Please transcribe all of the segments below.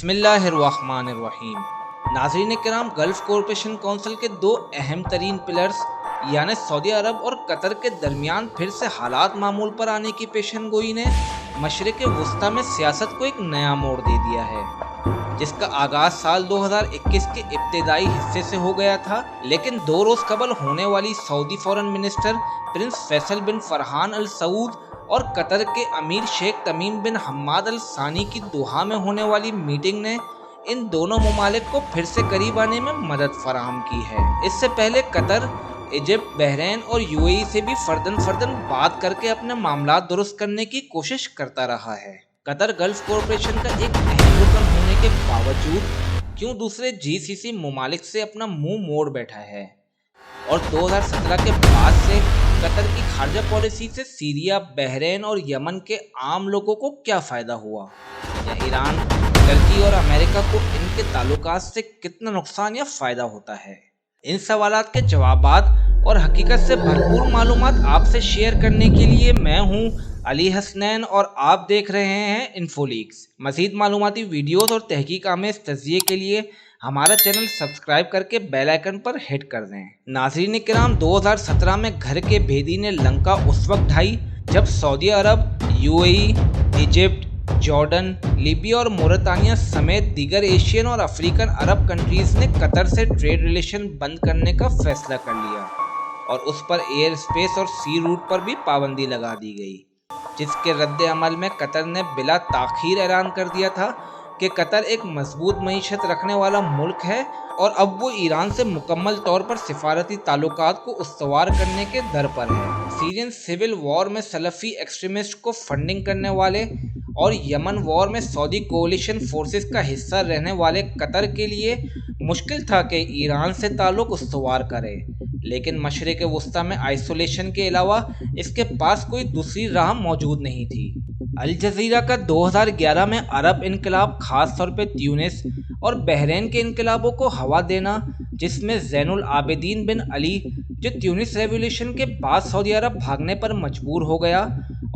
बिस्मिल्लाहिर्रहमानिर्रहीम। नाज़रीन किराम, गल्फ़ कॉरपोरेशन काउंसिल के दो अहम तरीन पिलर्स यानी सऊदी अरब और कतर के दरमियान फिर से हालात मामूल पर आने की पेशन गोई ने मशरिक़ वस्ता में सियासत को एक नया मोड़ दे दिया है, जिसका आगाज़ साल 2021 के इब्तिदाई हिस्से से हो गया था। लेकिन 2 रोज़ कबल होने वाली Saudi foreign minister prince Faisal bin Farhan Al Saud और कतर के अमीर शेख तमीम बिन हम्माद अल सानी की दोहा में होने वाली मीटिंग ने इन दोनों ममालिक को फिर से करीब आने में मदद फराहम की है। इससे पहले कतर, इजिप्ट, बहरीन और यूएई से भी फर्दन बात करके अपने मामला दुरुस्त करने की कोशिश करता रहा है। कतर गल्फ़ कॉरपोरेशन का एक अहम रुकन होने के बावजूद क्यों दूसरे जीसीसी ममालिक से अपना मुंह मोड़ बैठा है, और 2017 के बाद से कतर की खारजा पॉलिसी से सीरिया, बहरीन और यमन के आम लोगों को क्या फ़ायदा हुआ, या ईरान, टर्की और अमेरिका को इनके ताल्लुकात से कितना नुकसान या फ़ायदा होता है। इन सवालात के जवाबात और हकीकत से भरपूर मालूमात आपसे शेयर करने के लिए मैं हूँ अली हसनैन और आप देख रहे हैं इन्फोलीक्स। मज़ीद मालूमाती वीडियोस और तहकीक आमेज़ तज़किये के लिए हमारा चैनल सब्सक्राइब करके बेल आइकन पर हिट कर दें। नाज़रीन किराम, 2017 में घर के भेदी ने लंका उस वक्त ढाई जब सऊदी अरब, यूएई, इजिप्ट, जॉर्डन, लीबिया और मोरितानिया समेत दीगर एशियन और अफ्रीकन अरब कंट्रीज़ ने कतर से ट्रेड रिलेशन बंद करने का फैसला कर लिया और उस पर एयर स्पेस और सी रूट पर भी पाबंदी लगा दी गई, जिसके रद्द अमल में कतर ने बिला ताख़ीर ऐलान कर दिया था कि कतर एक मजबूत मईशत रखने वाला मुल्क है और अब वो ईरान से मुकम्मल तौर पर सिफारती ताल्लुकात को उस्तवार करने के दर पर है। सीरियन सिविल वॉर में सलफ़ी एक्सट्रीमिस्ट को फंडिंग करने वाले और यमन वॉर में सऊदी कोलिशन फोर्सेस का हिस्सा रहने वाले कतर के लिए मुश्किल था कि ईरान से ताल्लुक उस्तवार करे, लेकिन मशरिक़ वस्ता में आइसोलेशन के अलावा इसके पास कोई दूसरी राह मौजूद नहीं थी। अल जज़ीरा का 2011 में अरब इनकलाब, खास तौर पे ट्यूनिस और बहरीन के इनकलाबों को हवा देना, जिसमें ज़ैनुल आबिदीन बिन अली, जो ट्यूनिस रेवोल्यूशन के बाद सऊदी अरब भागने पर मजबूर हो गया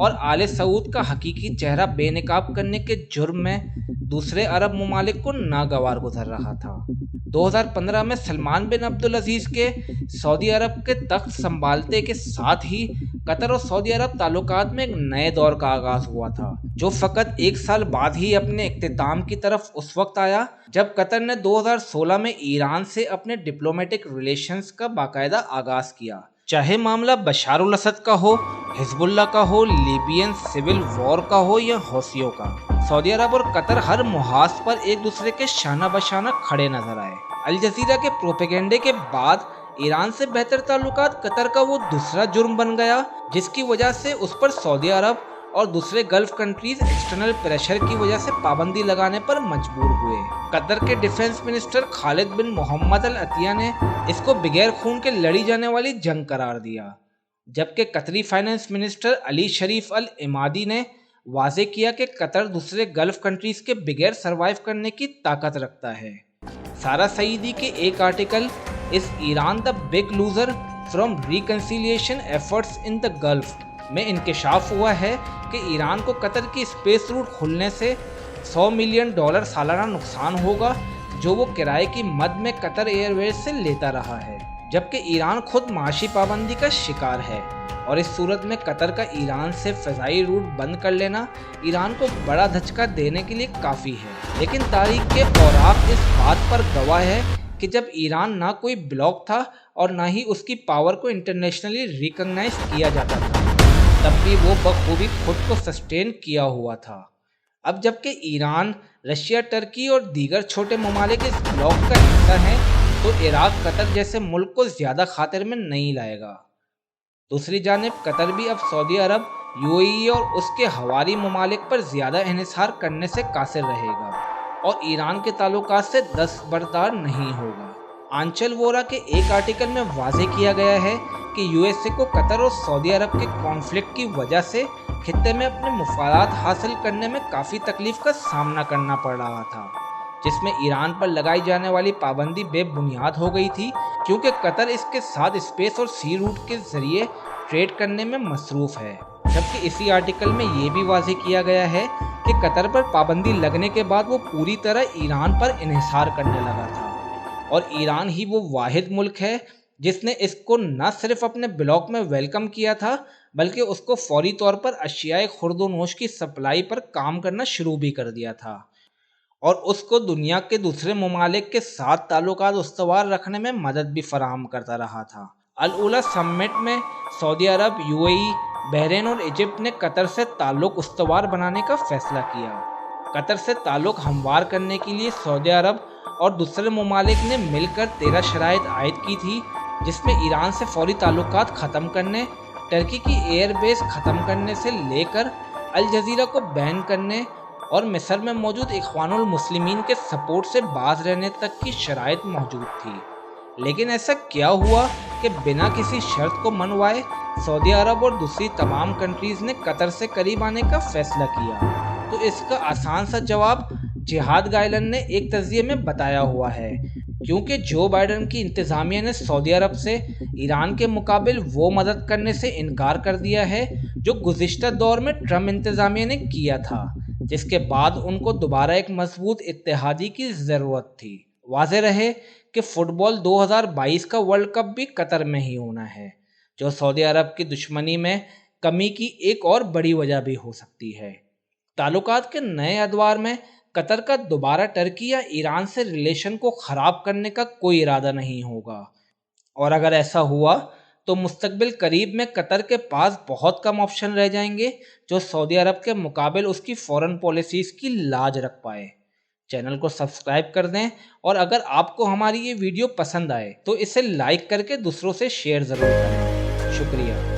और आले सऊद का हकीकी चेहरा बेनकाब करने के जुर्म में दूसरे अरब ममालिक को नागवार गुजर रहा था। 2015 में सलमान बिन अब्दुल अजीज़ के सऊदी अरब के तख्त संभालते के साथ ही कतर और सऊदी अरब ताल्लुकात में एक नए दौर का आगाज़ हुआ था, जो फ़कत 1 साल बाद ही अपने इख्तिताम की तरफ उस वक्त आया जब कतर ने 2016 में ईरान से अपने डिप्लोमेटिक रिलेशंस का बाकायदा आगाज़ किया। चाहे मामला बशार उल असद का हो, हिजबुल्लाह का हो, लीबियन सिविल वॉर का हो या हौसियों का, सऊदी अरब और कतर हर मुहाज पर एक दूसरे के शाना बशाना खड़े नजर आए। अल जज़ीरा के प्रोपेगेंडे के बाद ईरान से बेहतर ताल्लुकात कतर का वो दूसरा जुर्म बन गया, जिसकी वजह से उस पर सऊदी अरब और दूसरे गल्फ कंट्रीज एक्सटर्नल प्रेशर की वजह से पाबंदी लगाने पर मजबूर हुए। कतर के डिफेंस मिनिस्टर खालिद बिन मोहम्मद अल अतिया ने इसको बगैर खून के लड़ी जाने वाली जंग करार दिया, जबकि कतरी फाइनेंस मिनिस्टर अली शरीफ अल इमादी ने वाजे किया कि कतर दूसरे गल्फ कंट्रीज के बगैर सरवाइव करने की ताकत रखता है। सारा सईदी के एक article is Iran the big loser from reconciliation efforts in the gulf में इंकशाफ हुआ है कि ईरान को कतर की स्पेस रूट खुलने से $100 मिलियन सालाना नुकसान होगा, जो वो किराए की मद में कतर एयरवेज से लेता रहा है, जबकि ईरान खुद माशी पाबंदी का शिकार है और इस सूरत में कतर का ईरान से फ़ज़ाई रूट बंद कर लेना ईरान को बड़ा धचका देने के लिए काफ़ी है। लेकिन तारीख के औराक इस बात पर गवाह है कि जब ईरान ना कोई ब्लॉक था और ना ही उसकी पावर को इंटरनेशनली रिकॉग्नाइज किया जाता था, तब भी वो बखूबी खुद को सस्टेन किया हुआ था। अब जबकि ईरान, रशिया, टर्की और दीगर छोटे ममालिक इस ब्लॉक का हिस्सा हैं, तो इराक कतर जैसे मुल्क को ज़्यादा खातिर में नहीं लाएगा। दूसरी जानिब कतर भी अब सऊदी अरब, यूएई और उसके हवारी ममालिक पर ज़्यादा इन्हिसार करने से कासिर रहेगा और ईरान के ताल्लुकात से दस्तबरदार नहीं होगा। आंचल वोरा के एक आर्टिकल में वाजे किया गया है कि यूएसए को कतर और सऊदी अरब के कॉन्फ्लिक्ट की वजह से खित्ते में अपने मुफादात हासिल करने में काफ़ी तकलीफ का सामना करना पड़ रहा था, जिसमें ईरान पर लगाई जाने वाली पाबंदी बेबुनियाद हो गई थी, क्योंकि कतर इसके साथ स्पेस और सी रूट के जरिए ट्रेड करने में मसरूफ़ है। जबकि इसी आर्टिकल में ये भी वाज़ेह किया गया है कि कतर पर पाबंदी लगने के बाद वो पूरी तरह ईरान पर इन्हिसार करने लगा था, और ईरान ही वो वाहिद मुल्क है जिसने इसको न सिर्फ अपने ब्लॉक में वेलकम किया था, बल्कि उसको फौरी तौर पर अशियाए खुर्दोनोश की सप्लाई पर काम करना शुरू भी कर दिया था, और उसको दुनिया के दूसरे ममालिक के साथ ताल्लुकात उस्तवार रखने में मदद भी फराहम करता रहा था। अल उला समिट में सऊदी अरब, यूएई, बहरीन और इजिप्ट ने कतर से ताल्लुक उस्तवार बनाने का फैसला किया। कतर से ताल्लुक हमवार करने के लिए सऊदी अरब और दूसरे ममालिक ने मिलकर 13 शराइत आयद की थी, जिसमें ईरान से फौरी ताल्लुकात ख़त्म करने, टर्की की एयरबेस ख़त्म करने से लेकर अल जजीरा को बैन करने और मिस्र में मौजूद इख्वानुल मुस्लिमीन के सपोर्ट से बाज रहने तक की शराइत मौजूद थी। लेकिन ऐसा क्या हुआ कि बिना किसी शर्त को मनवाए सऊदी अरब और दूसरी तमाम कंट्रीज़ ने कतर से करीब आने का फैसला किया? तो इसका आसान सा जवाब जिहाद गायलन ने एक तज़किरे में बताया हुआ है, क्योंकि जो बाइडन की इंतज़ामिया ने सऊदी अरब से ईरान के मुकाबिल वो मदद करने से इनकार कर दिया है जो गुज़िश्ता दौर में ट्रम्प इंतज़ामिया ने किया था, जिसके बाद उनको दोबारा एक मजबूत इत्तेहादी की ज़रूरत थी। वाज़ेह रहे कि फ़ुटबॉल 2022 का वर्ल्ड कप भी कतर में ही होना है, जो सऊदी अरब की दुश्मनी में कमी की एक और बड़ी वजह भी हो सकती है। ताल्लुकात के नए अदवार में कतर का दोबारा टर्की या ईरान से रिलेशन को ख़राब करने का कोई इरादा नहीं होगा, और अगर ऐसा हुआ तो मुस्तकबिल करीब में कतर के पास बहुत कम ऑप्शन रह जाएंगे जो सऊदी अरब के मुकाबिल उसकी फॉरेन पॉलिसीज़ की लाज रख पाए। चैनल को सब्सक्राइब कर दें, और अगर आपको हमारी ये वीडियो पसंद आए तो इसे लाइक करके दूसरों से शेयर ज़रूर करें। शुक्रिया।